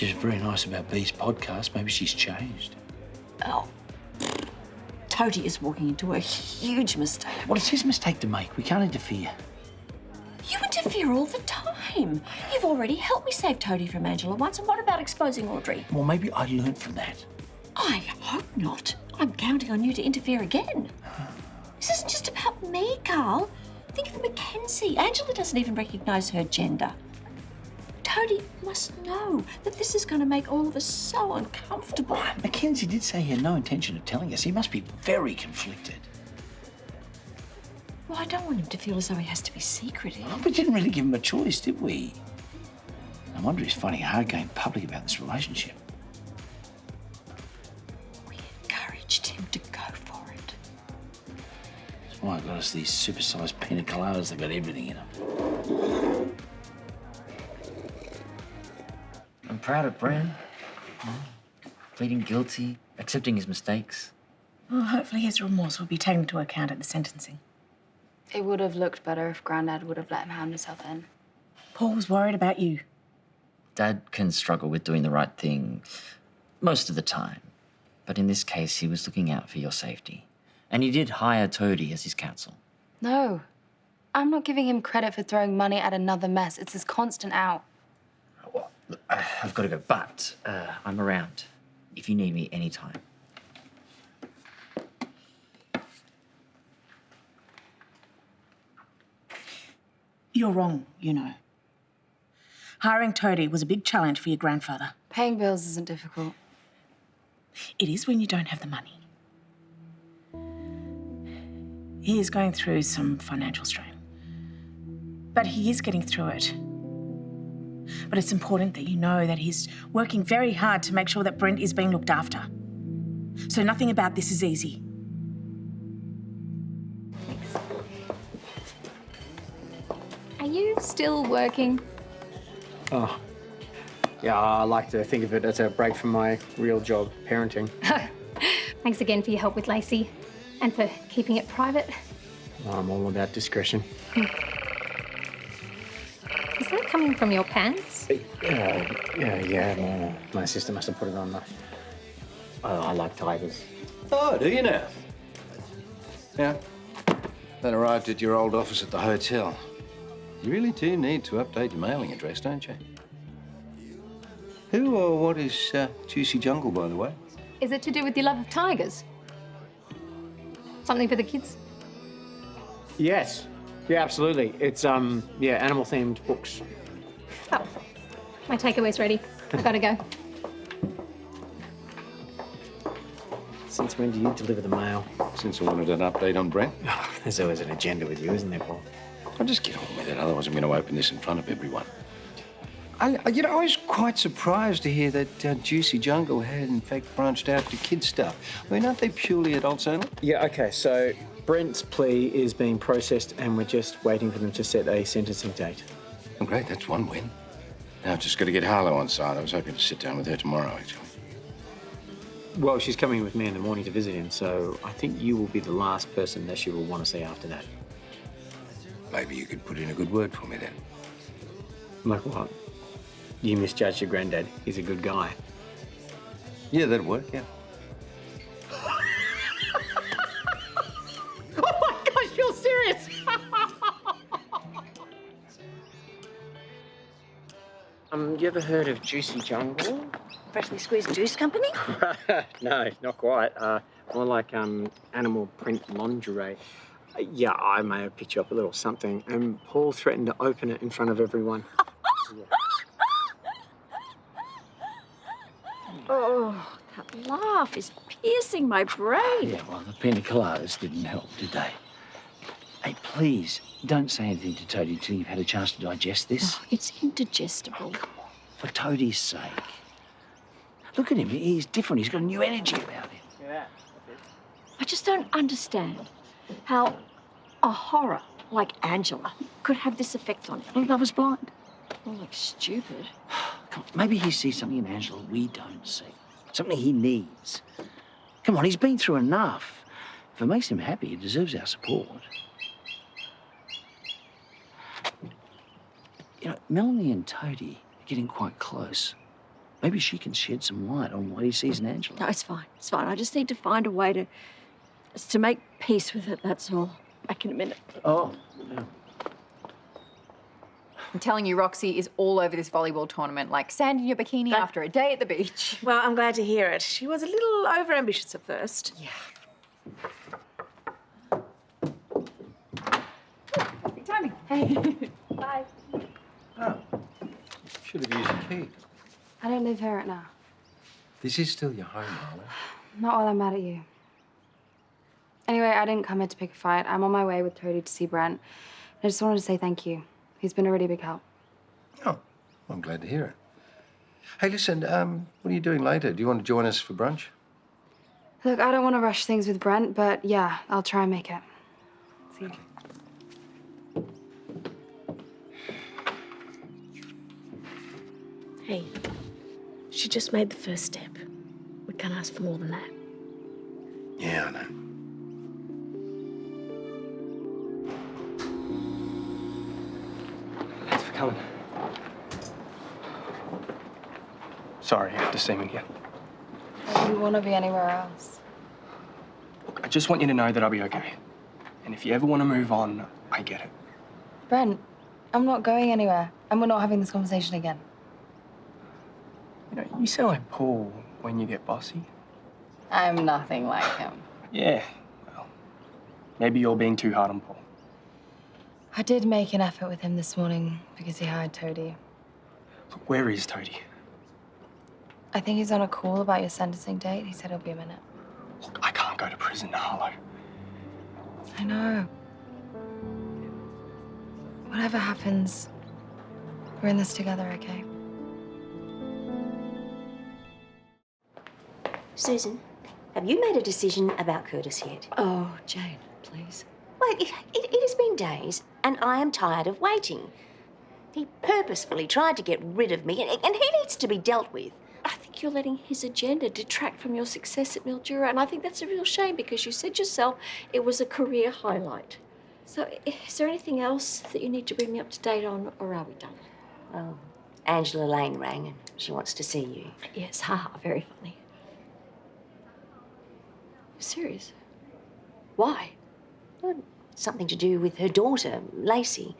She was very nice about Bee's podcast. Maybe she's changed. Oh. Toadie is walking into a huge mistake. Well, it's his mistake to make. We can't interfere. You interfere all the time. You've already helped me save Toadie from Angela once, and what about exposing Audrey? Well, maybe I learned from that. I hope not. I'm counting on you to interfere again. This isn't just about me, Karl. Think of Mackenzie. Angela doesn't even recognise her gender. Toadie must know that this is going to make all of us so uncomfortable. Mackenzie did say he had no intention of telling us. He must be very conflicted. Well, I don't want him to feel as though he has to be secretive. We didn't really give him a choice, did we? No wonder he's finding it hard going public about this relationship. We encouraged him to go for it. That's why I got us these supersized pina coladas that got everything in them. I'm proud of Brennan. Pleading guilty, accepting his mistakes. Well, hopefully his remorse will be taken into account at the sentencing. It would have looked better if Grandad would have let him hand himself in. Paul was worried about you. Dad can struggle with doing the right thing most of the time. But in this case, he was looking out for your safety. And he did hire Toadie as his counsel. No. I'm not giving him credit for throwing money at another mess. It's his constant out. Well, look, I've got to go, but I'm around if you need me anytime. You're wrong, you know. Hiring Toadie was a big challenge for your grandfather. Paying bills isn't difficult. It is when you don't have the money. He is going through some financial strain. But he is getting through it. But it's important that you know that he's working very hard to make sure that Brent is being looked after. So nothing about this is easy. Are you still working? Oh, yeah, I like to think of it as a break from my real job, parenting. Thanks again for your help with Lacey and for keeping it private. I'm all about discretion. Is that coming from your pants? Yeah. My sister must have put it on. I like tigers. Oh, do you now? Yeah. That arrived at your old office at the hotel. You really do need to update your mailing address, don't you? Who or what is Juicy Jungle, by the way? Is it to do with your love of tigers? Something for the kids? Yes. Yeah, absolutely. It's, animal-themed books. Oh, my takeaway's ready. I've got to go. Since when do you deliver the mail? Since I wanted an update on Brent. There's always an agenda with you, isn't there, Paul? I'll just get on with it, otherwise I'm going to open this in front of everyone. I was quite surprised to hear that Juicy Jungle had, in fact, branched out to kid stuff. I mean, aren't they purely adults only? Yeah, OK, so Brent's plea is being processed and we're just waiting for them to set a sentencing date. Oh, great, that's one win. Now I've just got to get Harlow on side. I was hoping to sit down with her tomorrow, actually. Well, she's coming with me in the morning to visit him, so I think you will be the last person that she will want to see after that. Maybe you could put in a good word for me then. Like what? You misjudged your granddad. He's a good guy. Yeah, that'd work, yeah. Oh my gosh, you're serious? You ever heard of Juicy Jungle? Freshly squeezed juice company? No, not quite. More like animal print lingerie. Yeah, I may have picked you up a little something, and Paul threatened to open it in front of everyone. Yeah. Oh, that laugh is piercing my brain. Yeah, well, the pina coladas didn't help, did they? Hey, please, don't say anything to Toadie until you've had a chance to digest this. Oh, it's indigestible. Come on, for Toadie's sake. Look at him, he's different, he's got a new energy about him. Yeah. I just don't understand how a horror like Angela could have this effect on him. Well, love is blind. More like stupid. Come on, maybe he sees something in Angela we don't see. Something he needs. Come on, he's been through enough. If it makes him happy, he deserves our support. You know, Melanie and Toadie are getting quite close. Maybe she can shed some light on what he sees in Angela. No, it's fine. It's fine. I just need to find a way to make peace with it, that's all. Back in a minute. Oh, yeah. I'm telling you, Roxy is all over this volleyball tournament, like sand in your bikini after a day at the beach. Well, I'm glad to hear it. She was a little overambitious at first. Yeah. Perfect timing. Hey. Bye. Oh, should have used a key. I don't live here right now. This is still your home, Harlow. Not while I'm mad at you. Anyway, I didn't come here to pick a fight. I'm on my way with Toadie to see Brent. I just wanted to say thank you. He's been a really big help. Oh, I'm glad to hear it. Hey, listen, what are you doing later? Do you want to join us for brunch? Look, I don't want to rush things with Brent, but yeah, I'll try and make it. See you. Hey, she just made the first step. We can't ask for more than that. Yeah, I know. Thanks for coming. Sorry you have to see me here. I wouldn't want to be anywhere else. Look, I just want you to know that I'll be okay. And if you ever want to move on, I get it. Brent, I'm not going anywhere, and we're not having this conversation again. You know, you sound like Paul when you get bossy. I'm nothing like him. Yeah, well, maybe you're being too hard on Paul. I did make an effort with him this morning because he hired Toadie. Look, where is Toadie? I think he's on a call about your sentencing date. He said he'll be a minute. Look, I can't go to prison, Harlow. I know. Whatever happens, we're in this together, okay? Susan, have you made a decision about Curtis yet? Oh, Jane, please. Well, it has been days, and I am tired of waiting. He purposefully tried to get rid of me, and he needs to be dealt with. I think you're letting his agenda detract from your success at Mildura, and I think that's a real shame because you said yourself it was a career highlight. So is there anything else that you need to bring me up to date on, or are we done? Oh, Angela Lane rang, and she wants to see you. Yes, haha, very funny. Serious? Why? Well, something to do with her daughter, Lacey.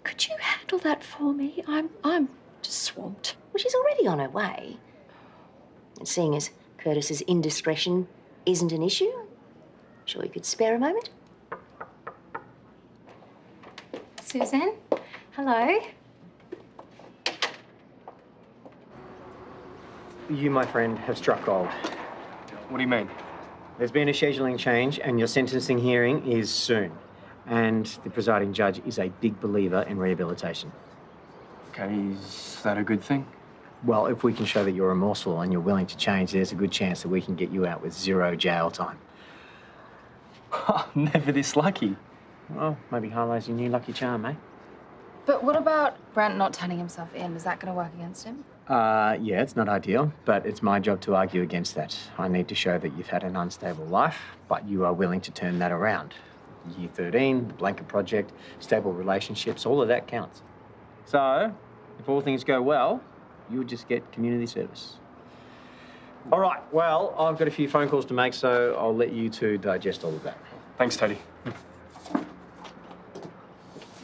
Could you handle that for me? I'm just swamped. Well, she's already on her way. And seeing as Curtis's indiscretion isn't an issue, sure you could spare a moment? Susan, hello. You, my friend, have struck gold. What do you mean? There's been a scheduling change, and your sentencing hearing is soon. And the presiding judge is a big believer in rehabilitation. Okay, is that a good thing? Well, if we can show that you're remorseful and you're willing to change, there's a good chance that we can get you out with 0 jail time. Never this lucky. Well, maybe Harlow's your new lucky charm, eh? But what about Brent not turning himself in? Is that going to work against him? Yeah, it's not ideal, but it's my job to argue against that. I need to show that you've had an unstable life, but you are willing to turn that around. Year 13, the Blanket Project, stable relationships, all of that counts. So, if all things go well, you'll just get community service. All right, well, I've got a few phone calls to make, so I'll let you two digest all of that. Thanks, Toadie.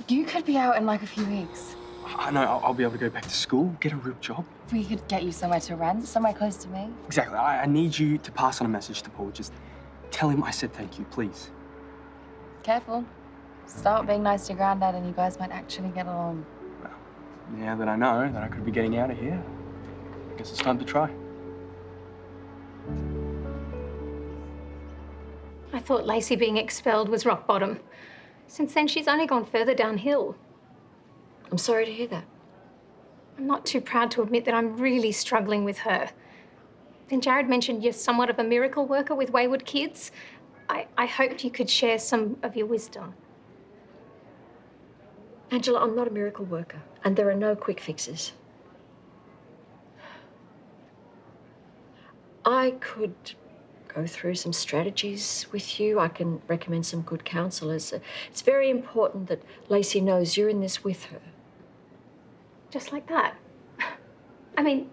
You could be out in like a few weeks. I know, I'll be able to go back to school, get a real job. We could get you somewhere to rent, somewhere close to me. Exactly. I need you to pass on a message to Paul. Just tell him I said thank you, please. Careful. Start being nice to Granddad and you guys might actually get along. Well, now that I know that I could be getting out of here, I guess it's time to try. I thought Lacey being expelled was rock bottom. Since then, she's only gone further downhill. I'm sorry to hear that. I'm not too proud to admit that I'm really struggling with her. Then Jared mentioned you're somewhat of a miracle worker with wayward kids. I hoped you could share some of your wisdom. Angela, I'm not a miracle worker, and there are no quick fixes. I could go through some strategies with you. I can recommend some good counsellors. It's very important that Lacey knows you're in this with her. Just like that. I mean,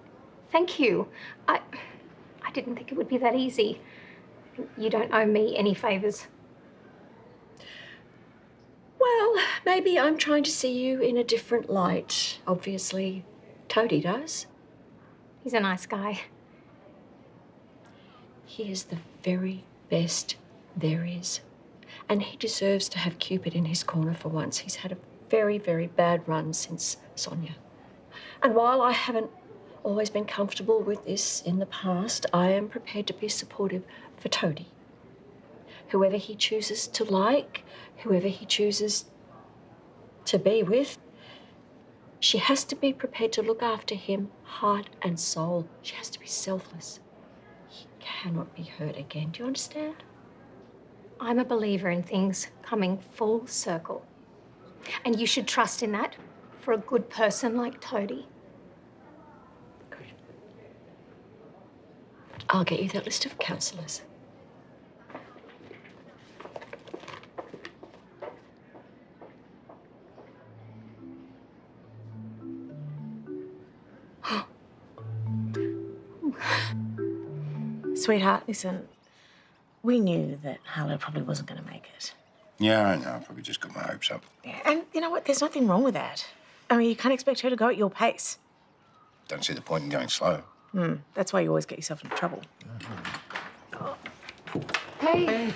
thank you. I didn't think it would be that easy. You don't owe me any favours. Well, maybe I'm trying to see you in a different light. Obviously, Toadie does. He's a nice guy. He is the very best there is. And he deserves to have Cupid in his corner for once. He's had a very, very bad run since Sonia. And while I haven't always been comfortable with this in the past, I am prepared to be supportive for Toadie. Whoever he chooses to like, whoever he chooses to be with, she has to be prepared to look after him heart and soul. She has to be selfless. He cannot be hurt again. Do you understand? I'm a believer in things coming full circle. And you should trust in that for a good person like Toadie. Good. I'll get you that list of counsellors. Sweetheart, listen, we knew that Harlow probably wasn't going to make it. Yeah, I know. I probably just got my hopes up. Yeah, and you know what? There's nothing wrong with that. I mean, you can't expect her to go at your pace. Don't see the point in going slow. That's why you always get yourself into trouble. Hey,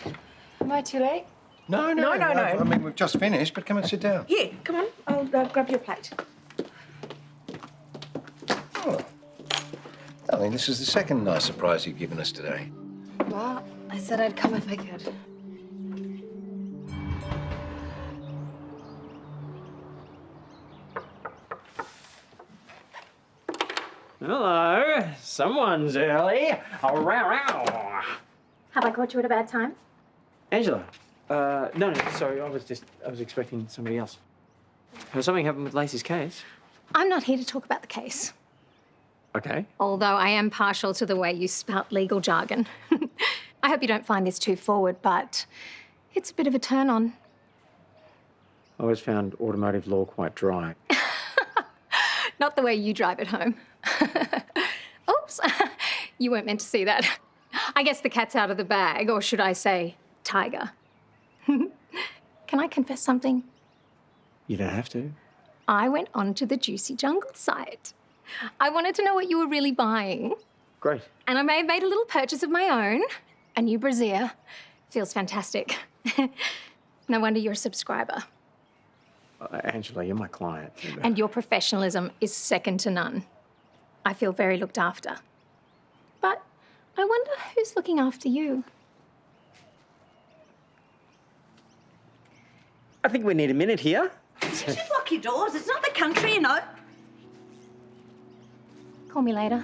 am I too late? No. I mean, we've just finished, but come and sit down. Yeah, come on. I'll grab your plate. Oh. Darling, this is the second nice surprise you've given us today. Well, I said I'd come if I could. Hello. Someone's early. Oh, row. Have I caught you at a bad time? Angela. No, sorry. I was expecting somebody else. Has something happened with Lacey's case? I'm not here to talk about the case. Okay. Although I am partial to the way you spout legal jargon. I hope you don't find this too forward, but it's a bit of a turn on. I always found automotive law quite dry. Not the way you drive it home. Oops, you weren't meant to see that. I guess the cat's out of the bag, or should I say, tiger. Can I confess something? You don't have to. I went onto the Juicy Jungle site. I wanted to know what you were really buying. Great. And I may have made a little purchase of my own. A new brassiere. Feels fantastic. No wonder you're a subscriber. Angela, you're my client. And your professionalism is second to none. I feel very looked after. But I wonder who's looking after you. I think we need a minute here. You should lock your doors. It's not the country, you know. Call me later.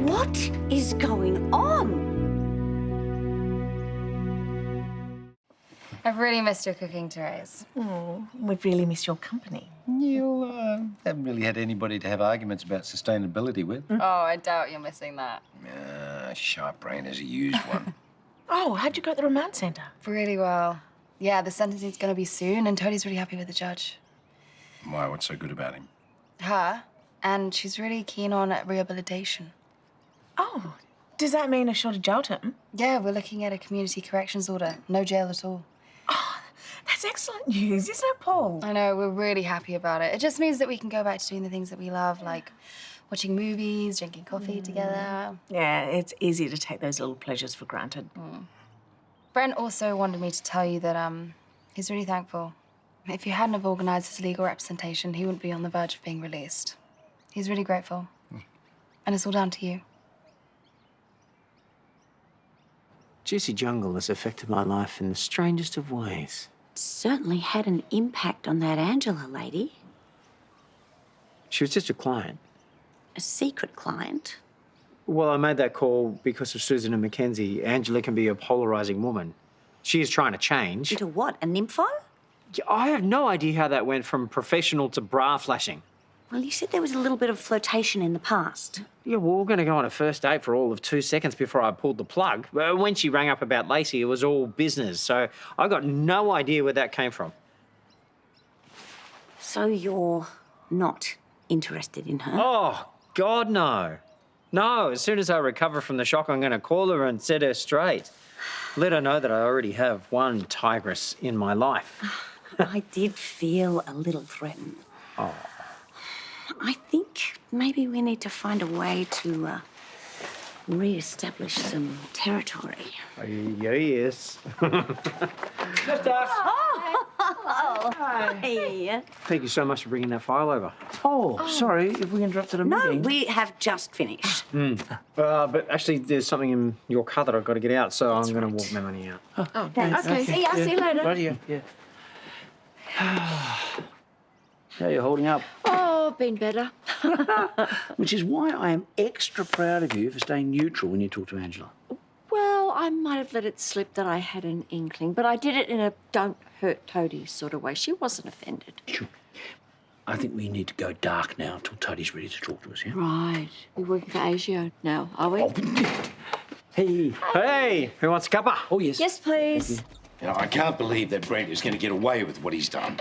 What is going on? I've really missed your cooking, Terese. Oh, we've really missed your company. You haven't really had anybody to have arguments about sustainability with. Oh, I doubt you're missing that. Sharp brain has a used one. Oh, how'd you go at the remand centre? Really well. Yeah, the sentencing's gonna be soon, and Toadie's really happy with the judge. Why? What's so good about him? Her, and she's really keen on rehabilitation. Oh, does that mean a shorter jail term? Yeah, we're looking at a community corrections order. No jail at all. Oh, that's excellent news, isn't it, Paul? I know, we're really happy about it. It just means that we can go back to doing the things that we love, like watching movies, drinking coffee together. Yeah, it's easy to take those little pleasures for granted. Brent also wanted me to tell you that he's really thankful. If you hadn't have organised his legal representation, he wouldn't be on the verge of being released. He's really grateful. And it's all down to you. Juicy Jungle has affected my life in the strangest of ways. Certainly had an impact on that Angela lady. She was just a client. A secret client. Well, I made that call because of Susan and Mackenzie. Angela can be a polarising woman. She is trying to change. Into what, a nympho? I have no idea how that went from professional to bra flashing. Well, you said there was a little bit of flirtation in the past. Yeah, well, we were going to go on a first date for all of 2 seconds before I pulled the plug. When she rang up about Lacey, it was all business, so I got no idea where that came from. So you're not interested in her? Oh, God, no. No, as soon as I recover from the shock, I'm going to call her and set her straight. Let her know that I already have one tigress in my life. I did feel a little threatened. Oh. I think maybe we need to find a way to re-establish some territory. Yes. Just us. Oh, hi. Thank you so much for bringing that file over. Oh, sorry if we interrupted a meeting. No, we have just finished. But actually, there's something in your car that I've got to get out, so I'm going to walk Melanie out. Oh, thanks. Okay, see ya. See you later. Right here, yeah. How are you holding up? Oh, been better. Which is why I am extra proud of you for staying neutral when you talk to Angela. Well, I might have let it slip that I had an inkling, but I did it in a don't hurt Toadie sort of way. She wasn't offended. Sure. I think we need to go dark now until Toadie's ready to talk to us, yeah? Right. We're working for ASIO now, are we? Hey. Hey, who wants a cuppa? Oh, yes. Yes, please. You know, I can't believe that Brent is going to get away with what he's done.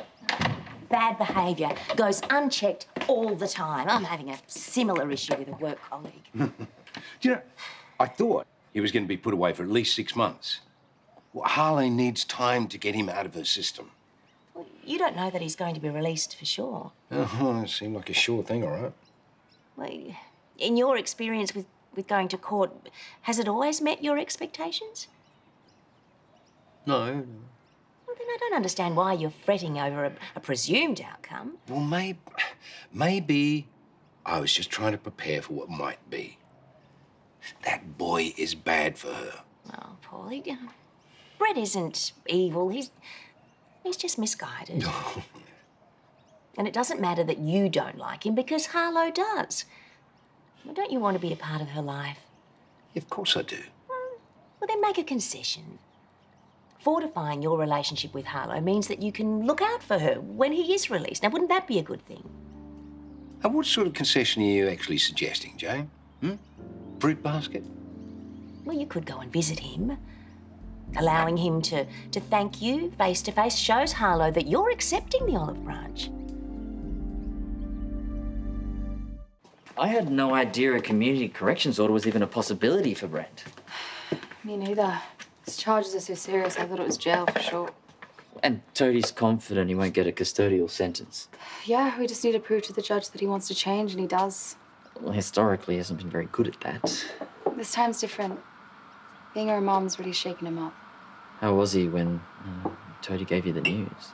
Bad behaviour goes unchecked all the time. I'm having a similar issue with a work colleague. Do you know, I thought he was going to be put away for at least 6 months. Well, Harlow needs time to get him out of her system. Well, you don't know that he's going to be released for sure. Oh, it seemed like a sure thing, all right. Well, in your experience with going to court, has it always met your expectations? No. Well, then I don't understand why you're fretting over a presumed outcome. Well, maybe I was just trying to prepare for what might be. That boy is bad for her. Oh, Paulie, Brett isn't evil. He's just misguided. And it doesn't matter that you don't like him because Harlow does. Well, don't you want to be a part of her life? Yeah, of course I do. Well, then make a concession. Fortifying your relationship with Harlow means that you can look out for her when he is released. Now, wouldn't that be a good thing? And what sort of concession are you actually suggesting, Jane? Fruit basket? Well, you could go and visit him. Allowing him to thank you face-to-face shows Harlow that you're accepting the olive branch. I had no idea a community corrections order was even a possibility for Brent. Me neither. His charges are so serious, I thought it was jail for sure. And Toadie's confident he won't get a custodial sentence. Yeah, we just need to prove to the judge that he wants to change, and he does. Well, historically, he hasn't been very good at that. This time's different. Being her mom's really shaken him up. How was he when Toadie gave you the news?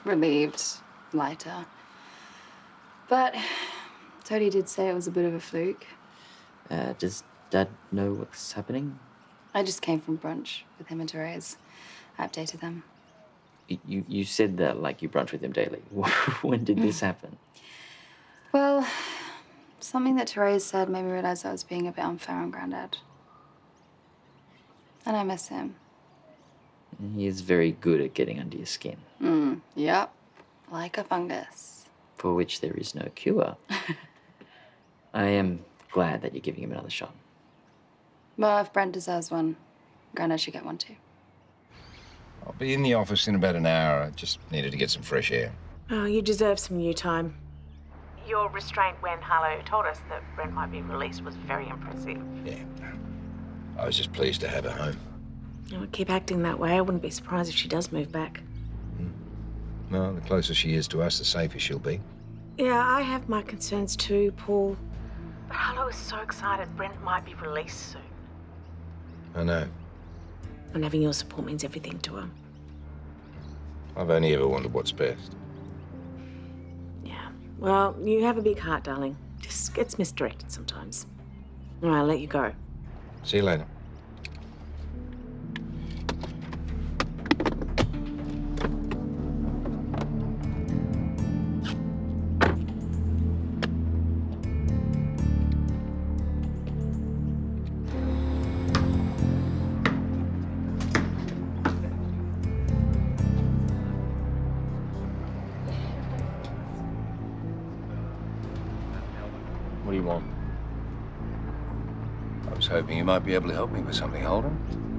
Relieved. Lighter. But Toadie did say it was a bit of a fluke. Does Dad know what's happening? I just came from brunch with him and Terese. I updated them. You said that like you brunch with him daily. When did this happen? Well, something that Terese said made me realize I was being a bit unfair on Grandad. And I miss him. He is very good at getting under your skin. Yep. Like a fungus. For which there is no cure. I am glad that you're giving him another shot. Well, if Brent deserves one, Grandad should get one too. I'll be in the office in about an hour. I just needed to get some fresh air. Oh, you deserve some new time. Your restraint when Harlow told us that Brent might be released was very impressive. Yeah. I was just pleased to have her home. Oh, keep acting that way. I wouldn't be surprised if she does move back. Well, the closer she is to us, the safer she'll be. Yeah, I have my concerns too, Paul. But Harlow is so excited Brent might be released soon. I know. And having your support means everything to her. I've only ever wondered what's best. Yeah. Well, you have a big heart, darling. Just gets misdirected sometimes. All right, I'll let you go. See you later. hoping you might be able to help me with something, Holden.